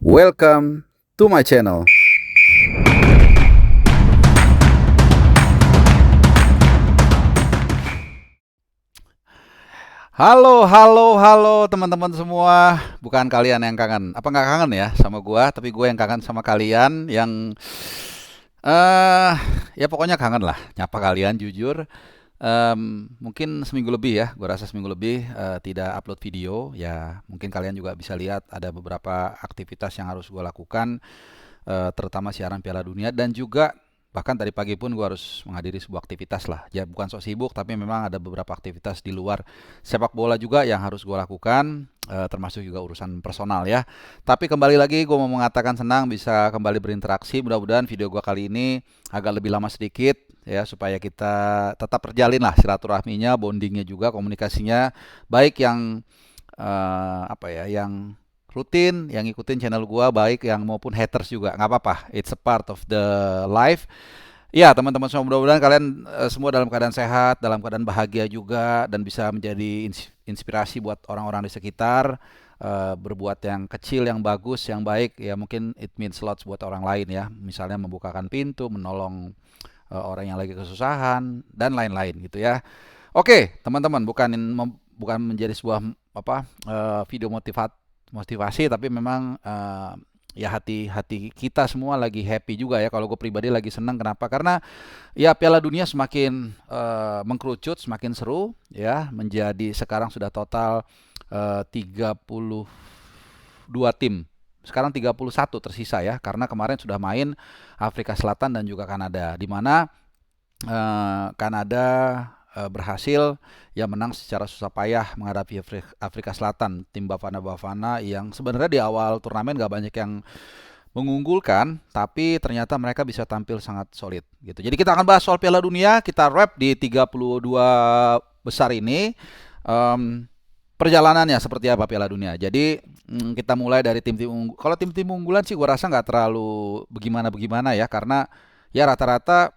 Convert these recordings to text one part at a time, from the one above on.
Welcome to my channel. Halo, halo, halo teman-teman semua. Bukan kalian yang kangen. Apa nggak kangen ya sama gua, tapi gue yang kangen sama kalian yang eh ya pokoknya kangen lah nyapa kalian jujur. Mungkin seminggu lebih ya, gua rasa seminggu lebih tidak upload video. Ya, mungkin kalian juga bisa lihat ada beberapa aktivitas yang harus gua lakukan, terutama siaran Piala Dunia dan juga bahkan tadi pagi pun gue harus menghadiri sebuah aktivitas lah. Ya bukan sok sibuk tapi memang ada beberapa aktivitas di luar sepak bola juga yang harus gue lakukan, termasuk juga urusan personal ya. Tapi kembali lagi gue mau mengatakan senang bisa kembali berinteraksi. Mudah-mudahan video gue kali ini agak lebih lama sedikit ya supaya kita tetap terjalin lah silaturahminya, bondingnya juga, komunikasinya baik yang apa ya, yang rutin yang ngikutin channel gua baik yang maupun haters juga nggak apa-apa, it's a part of the life ya teman-teman semua. Mudah-mudahan kalian semua dalam keadaan sehat, dalam keadaan bahagia juga, dan bisa menjadi inspirasi buat orang-orang di sekitar, berbuat yang kecil yang bagus yang baik ya, mungkin it means a lot buat orang lain ya, misalnya membukakan pintu, menolong orang yang lagi kesusahan dan lain-lain gitu ya. Oke teman-teman, bukan menjadi sebuah apa video motivasi, tapi memang ya hati-hati kita semua lagi happy juga ya. Kalau gue pribadi lagi senang, kenapa? Karena ya Piala Dunia semakin mengkerucut, semakin seru ya. Menjadi sekarang sudah total 32 tim. Sekarang 31 tersisa ya, karena kemarin sudah main Afrika Selatan dan juga Kanada, di mana Kanada berhasil ya menang secara susah payah menghadapi Afrika Selatan, tim Bafana yang sebenarnya di awal turnamen gak banyak yang mengunggulkan, tapi ternyata mereka bisa tampil sangat solid gitu. Jadi kita akan bahas soal Piala Dunia, kita wrap di 32 besar ini. Perjalanannya seperti apa Piala Dunia. Jadi kita mulai dari tim-tim unggul. Kalau tim-tim unggulan sih gua rasa nggak terlalu bagaimana ya, karena ya rata-rata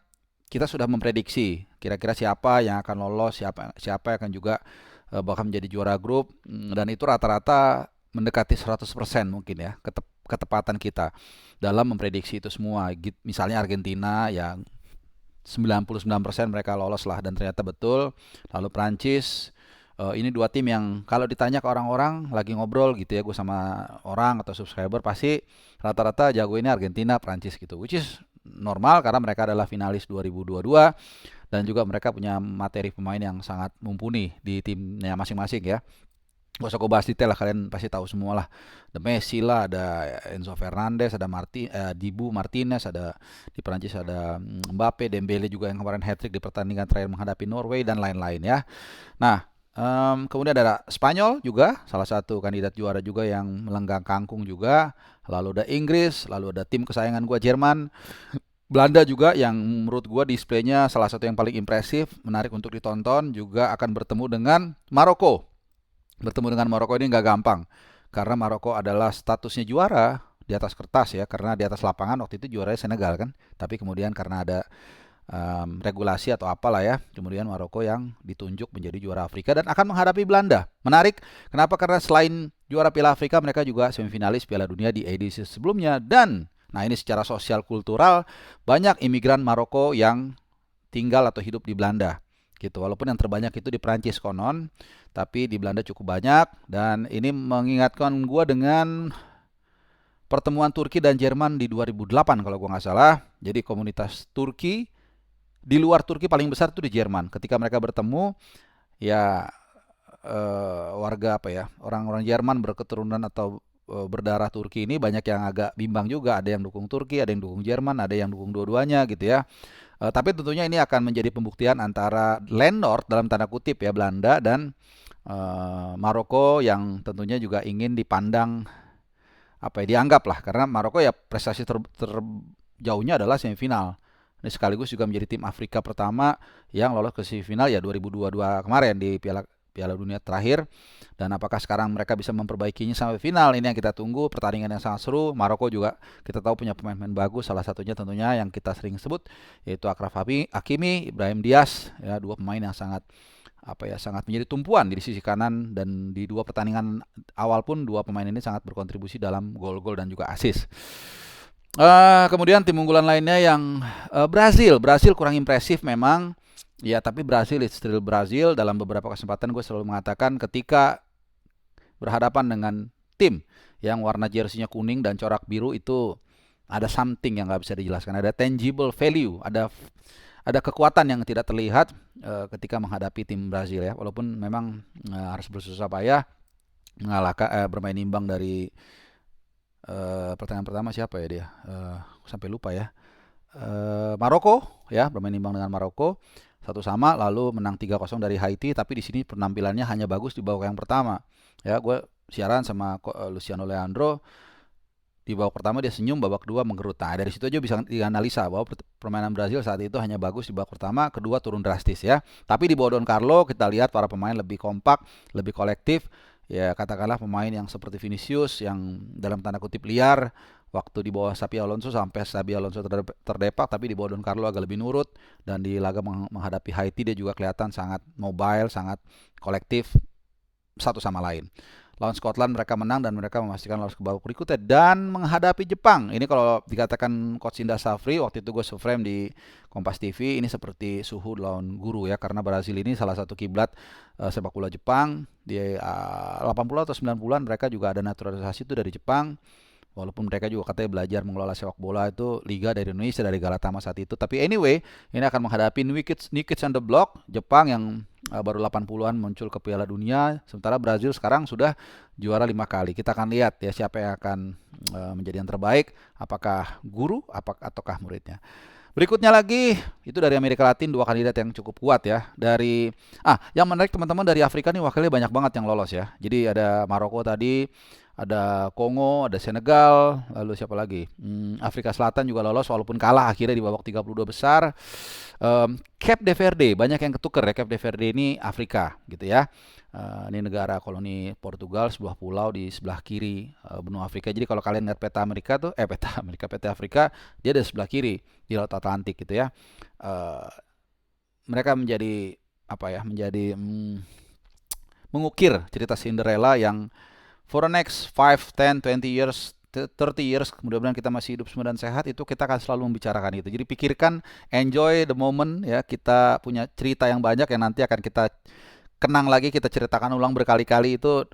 kita sudah memprediksi kira-kira siapa yang akan lolos, siapa siapa yang akan juga bakal menjadi juara grup. Dan itu rata-rata mendekati 100% mungkin ya ketepatan kita dalam memprediksi itu semua. Misalnya Argentina yang 99% mereka lolos lah, dan ternyata betul. Lalu Prancis, ini dua tim yang kalau ditanya ke orang-orang lagi ngobrol gitu ya, gue sama orang atau subscriber, pasti rata-rata jago ini Argentina, Prancis gitu, which is normal karena mereka adalah finalis 2022 dan juga mereka punya materi pemain yang sangat mumpuni di timnya masing-masing ya. Gak usah gue bahas detail lah, kalian pasti tahu semua lah. Ada Messi lah, ada Enzo Fernandez, ada Dibu Martinez, ada di Prancis ada Mbappe, Dembele juga yang kemarin hat-trick di pertandingan terakhir menghadapi Norway dan lain-lain ya. Nah, kemudian ada Spanyol juga, salah satu kandidat juara juga yang melenggang kangkung juga. Lalu ada Inggris, lalu ada tim kesayangan gue Jerman. Belanda juga yang menurut gue displaynya salah satu yang paling impresif, menarik untuk ditonton, juga akan bertemu dengan Maroko. Bertemu dengan Maroko ini nggak gampang, karena Maroko adalah statusnya juara di atas kertas ya, karena di atas lapangan waktu itu juaranya Senegal kan, tapi kemudian karena ada regulasi atau apalah ya, kemudian Maroko yang ditunjuk menjadi juara Afrika dan akan menghadapi Belanda. Menarik, kenapa? Karena selain juara Piala Afrika, mereka juga semifinalis Piala Dunia di edisi sebelumnya. Dan nah ini secara sosial kultural, banyak imigran Maroko yang tinggal atau hidup di Belanda gitu. Walaupun yang terbanyak itu di Prancis konon, tapi di Belanda cukup banyak. Dan ini mengingatkan gue dengan pertemuan Turki dan Jerman di 2008 kalau gue nggak salah. Jadi komunitas Turki di luar Turki paling besar itu di Jerman. Ketika mereka bertemu, ya warga apa ya, orang-orang Jerman berketurunan atau berdarah Turki ini banyak yang agak bimbang juga. Ada yang dukung Turki, ada yang dukung Jerman, ada yang dukung dua-duanya gitu ya. Tapi tentunya ini akan menjadi pembuktian antara landlord dalam tanda kutip ya, Belanda dan Maroko, yang tentunya juga ingin dipandang apa ya, dianggap lah, karena Maroko ya prestasi terjauhnya adalah semifinal. Ini sekaligus juga menjadi tim Afrika pertama yang lolos ke semifinal ya 2022 kemarin di Piala Dunia terakhir. Dan apakah sekarang mereka bisa memperbaikinya sampai final? Ini yang kita tunggu. Pertandingan yang sangat seru. Maroko juga kita tahu punya pemain-pemain bagus. Salah satunya tentunya yang kita sering sebut yaitu Achraf Hakimi, Ibrahim Diaz ya, dua pemain yang sangat apa ya, sangat menjadi tumpuan di sisi kanan, dan di dua pertandingan awal pun dua pemain ini sangat berkontribusi dalam gol-gol dan juga assist. Kemudian tim unggulan lainnya yang Brazil. Brazil kurang impresif memang. Ya, tapi Brazil is still Brazil. Dalam beberapa kesempatan gue selalu mengatakan ketika berhadapan dengan tim yang warna jersey-nya kuning dan corak biru, itu ada something yang nggak bisa dijelaskan. Ada tangible value, ada kekuatan yang tidak terlihat ketika menghadapi tim Brazil ya. Walaupun memang harus bersusah payah mengalahkan bermain imbang dari pertandingan pertama siapa ya dia? Sampai lupa ya. Maroko ya, bermain imbang dengan Maroko 1-1, lalu menang 3-0 dari Haiti, tapi di sini penampilannya hanya bagus di babak yang pertama. Ya, gue siaran sama Luciano Leandro, di babak pertama dia senyum, babak kedua menggerut. Nah, dari situ aja bisa dianalisa bahwa permainan Brazil saat itu hanya bagus di babak pertama, kedua turun drastis ya. Tapi di bawah Don Carlo kita lihat para pemain lebih kompak, lebih kolektif. Ya, katakanlah pemain yang seperti Vinicius yang dalam tanda kutip liar waktu di bawah Xabi Alonso, sampai Xabi Alonso terdepak, tapi di bawah Don Carlo agak lebih nurut, dan di laga menghadapi Haiti dia juga kelihatan sangat mobile, sangat kolektif satu sama lain. Lawan Scotland mereka menang dan mereka memastikan lolos ke babak berikutnya, dan menghadapi Jepang. Ini kalau dikatakan Coach Indra Safri, waktu itu gue se-frame di Kompas TV, ini seperti suhu lawan guru ya, karena Brasil ini salah satu kiblat sepak bola Jepang. Di 80 atau 90-an mereka juga ada naturalisasi itu dari Jepang. Walaupun mereka juga katanya belajar mengelola sepak bola itu liga dari Indonesia, dari Galatama saat itu. Tapi anyway, ini akan menghadapi New Kids on the Block, Jepang yang baru 80-an muncul ke Piala Dunia. Sementara Brazil sekarang sudah juara 5 kali. Kita akan lihat ya siapa yang akan menjadi yang terbaik. Apakah guru ataukah muridnya. Berikutnya lagi, itu dari Amerika Latin, dua kandidat yang cukup kuat ya. Yang menarik teman-teman, dari Afrika nih wakilnya banyak banget yang lolos ya. Jadi ada Maroko tadi, ada Kongo, ada Senegal, lalu siapa lagi? Afrika Selatan juga lolos walaupun kalah akhirnya di babak 32 besar. Cape de Verde, banyak yang ketuker ya. Cape de Verde ini Afrika gitu ya. Ini negara koloni Portugal, sebuah pulau di sebelah kiri benua Afrika. Jadi kalau kalian lihat peta Amerika tuh, peta Afrika, dia ada sebelah kiri di Laut Atlantik gitu ya. Mereka menjadi mengukir cerita Cinderella yang for the next 5, 10, 20 years, 30 years, mudah-mudahan kita masih hidup semua dan sehat, itu kita akan selalu membicarakan itu. Jadi pikirkan, enjoy the moment ya. Kita punya cerita yang banyak yang nanti akan kita kenang lagi, kita ceritakan ulang berkali-kali itu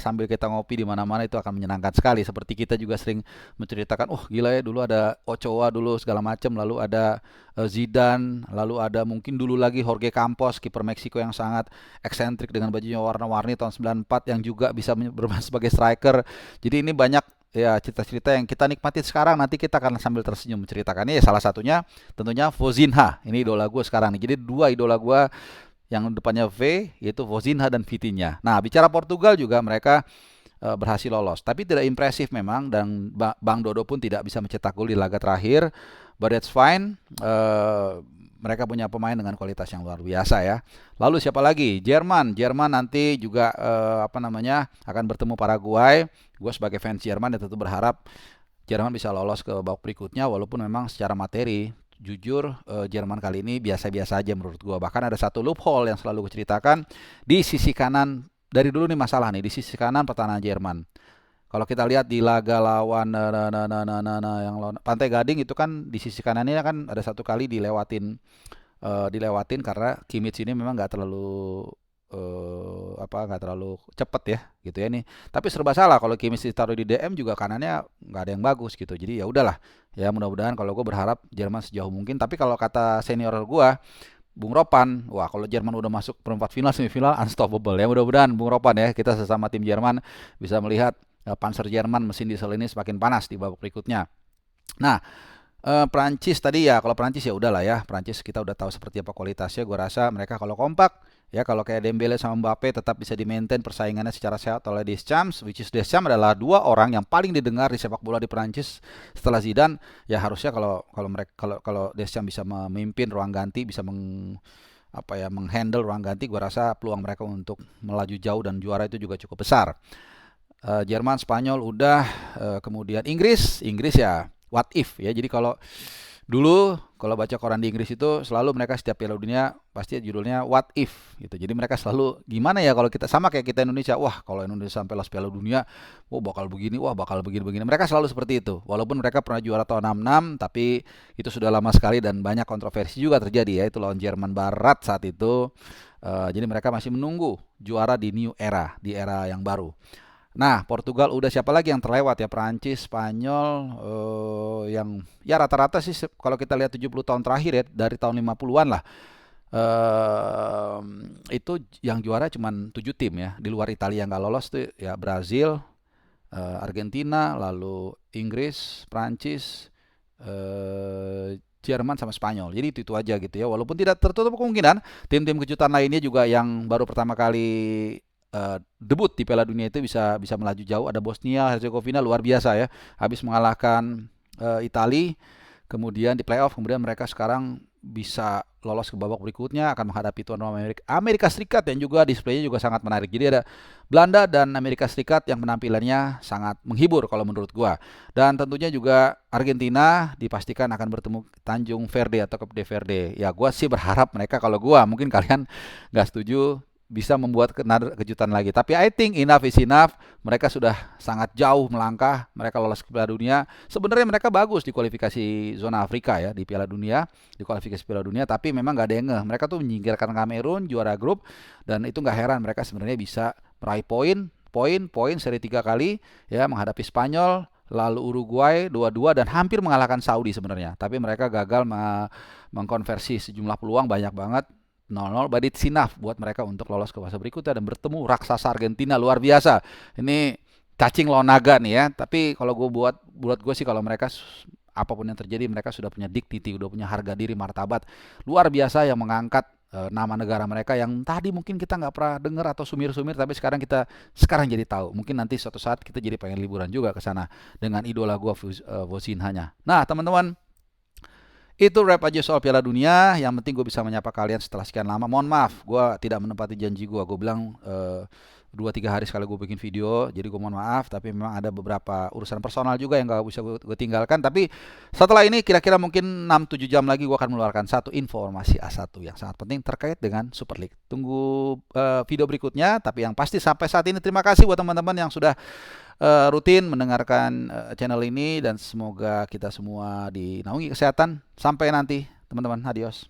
sambil kita ngopi di mana-mana, itu akan menyenangkan sekali. Seperti kita juga sering menceritakan, gila ya dulu ada Ochoa dulu segala macam, lalu ada Zidane, lalu ada mungkin dulu lagi Jorge Campos, kiper Meksiko yang sangat eksentrik dengan bajunya warna-warni tahun 94 yang juga bisa bermain sebagai striker. Jadi ini banyak ya cerita-cerita yang kita nikmati sekarang, nanti kita akan sambil tersenyum menceritakannya. Salah satunya tentunya Vozinha, ini idola gue sekarang nih. Jadi dua idola gue yang depannya V, yaitu Vozinha dan Vitinha. Nah, bicara Portugal juga mereka berhasil lolos, tapi tidak impresif memang, dan Bang Dodo pun tidak bisa mencetak gol di laga terakhir. But that's fine. Mereka punya pemain dengan kualitas yang luar biasa ya. Lalu siapa lagi? Jerman nanti juga akan bertemu Paraguay. Gue sebagai fans Jerman ya tentu berharap Jerman bisa lolos ke babak berikutnya, walaupun memang secara materi jujur Jerman kali ini biasa-biasa aja menurut gue. Bahkan ada satu loophole yang selalu gue ceritakan di sisi kanan. Dari dulu nih masalah nih, di sisi kanan pertahanan Jerman. Kalau kita lihat di laga lawan yang lawan Pantai Gading itu kan, di sisi kanannya kan ada satu kali dilewatin karena Kimmich ini memang nggak terlalu cepet ya gitu ya nih. Tapi serba salah, kalau Kimmich ditaruh di DM juga kanannya nggak ada yang bagus gitu. Jadi ya udahlah ya, mudah-mudahan, kalau gue berharap Jerman sejauh mungkin. Tapi kalau kata senior gue Bung Ropan, wah kalau Jerman udah masuk perempat final, semifinal, unstoppable ya. Mudah-mudahan Bung Ropan ya, kita sesama tim Jerman bisa melihat Panzer Jerman, mesin diesel ini semakin panas di babak berikutnya. Nah, Prancis tadi ya, kalau Prancis ya udahlah ya, Prancis kita udah tahu seperti apa kualitasnya. Gue rasa mereka kalau kompak ya, kalau kayak Dembele sama Mbappe tetap bisa di-maintain persaingannya secara sehat oleh Deschamps, which is Deschamps adalah dua orang yang paling didengar di sepak bola di Prancis setelah Zidane. Ya harusnya kalau Deschamps bisa memimpin ruang ganti, bisa menghandle ruang ganti, gue rasa peluang mereka untuk melaju jauh dan juara itu juga cukup besar. Jerman, Spanyol udah, kemudian Inggris ya what if ya. Jadi kalau Dulu kalau baca koran di Inggris itu selalu mereka setiap Piala Dunia pasti judulnya what if gitu. Jadi mereka selalu gimana ya kalau kita sama kayak kita Indonesia. Wah, kalau Indonesia sampai lolos Piala Dunia, wah bakal begini, wah bakal begini-begini. Mereka selalu seperti itu. Walaupun mereka pernah juara tahun 66, tapi itu sudah lama sekali dan banyak kontroversi juga terjadi ya. Itu lawan Jerman Barat saat itu. Jadi mereka masih menunggu juara di new era, di era yang baru. Nah, Portugal udah siapa lagi yang terlewat ya? Perancis, Spanyol, yang ya rata-rata sih kalau kita lihat 70 tahun terakhir ya dari tahun 50-an lah. Itu yang juara cuma 7 tim ya. Di luar Italia yang nggak lolos tuh ya Brazil, Argentina, lalu Inggris, Prancis, Jerman sama Spanyol. Jadi itu aja gitu ya. Walaupun tidak tertutup kemungkinan tim-tim kejutan lainnya juga yang baru pertama kali debut di Piala Dunia itu bisa bisa melaju jauh. Ada Bosnia Herzegovina luar biasa ya. Habis mengalahkan Italia, kemudian di playoff, kemudian mereka sekarang bisa lolos ke babak berikutnya akan menghadapi tuan rumah Amerika Serikat yang juga displaynya juga sangat menarik. Jadi ada Belanda dan Amerika Serikat yang penampilannya sangat menghibur kalau menurut gua. Dan tentunya juga Argentina dipastikan akan bertemu Tanjung Verde atau Cape Verde. Ya gua sih berharap mereka, kalau gua mungkin kalian nggak setuju, bisa membuat kejutan lagi. Tapi I think enough is enough. Mereka sudah sangat jauh melangkah. Mereka lolos ke Piala Dunia. Sebenarnya mereka bagus di kualifikasi zona Afrika ya di Piala Dunia, di kualifikasi Piala Dunia. Tapi memang nggak ada yang ngeh. Mereka tuh menyingkirkan Kamerun juara grup, dan itu nggak heran mereka sebenarnya bisa meraih poin seri 3 kali ya menghadapi Spanyol, lalu Uruguay 2-2 dan hampir mengalahkan Saudi sebenarnya. Tapi mereka gagal mengkonversi sejumlah peluang banyak banget. 0-0, but it's enough buat mereka untuk lolos ke fase berikutnya dan bertemu raksasa Argentina luar biasa. Ini cacing lawan naga nih ya. Tapi kalau buat gue sih, kalau mereka apapun yang terjadi mereka sudah punya dignity, udah punya harga diri, martabat luar biasa yang mengangkat nama negara mereka yang tadi mungkin kita nggak pernah dengar atau sumir-sumir, tapi sekarang jadi tahu. Mungkin nanti suatu saat kita jadi pengen liburan juga ke sana dengan idola gue Vozinha-nya. Nah teman-teman, itu rap aja soal Piala Dunia. Yang penting gue bisa menyapa kalian setelah sekian lama. Mohon maaf, gue tidak menepati janji gue. Gue bilang 2-3 hari sekali gue bikin video. Jadi gue mohon maaf, tapi memang ada beberapa urusan personal juga yang gak bisa gue tinggalkan. Tapi setelah ini kira-kira mungkin 6-7 jam lagi gue akan mengeluarkan satu informasi A1 yang sangat penting terkait dengan Super League. Tunggu video berikutnya. Tapi yang pasti sampai saat ini terima kasih buat teman-teman yang sudah rutin mendengarkan channel ini, dan semoga kita semua dinaungi kesehatan. Sampai nanti teman-teman, adios.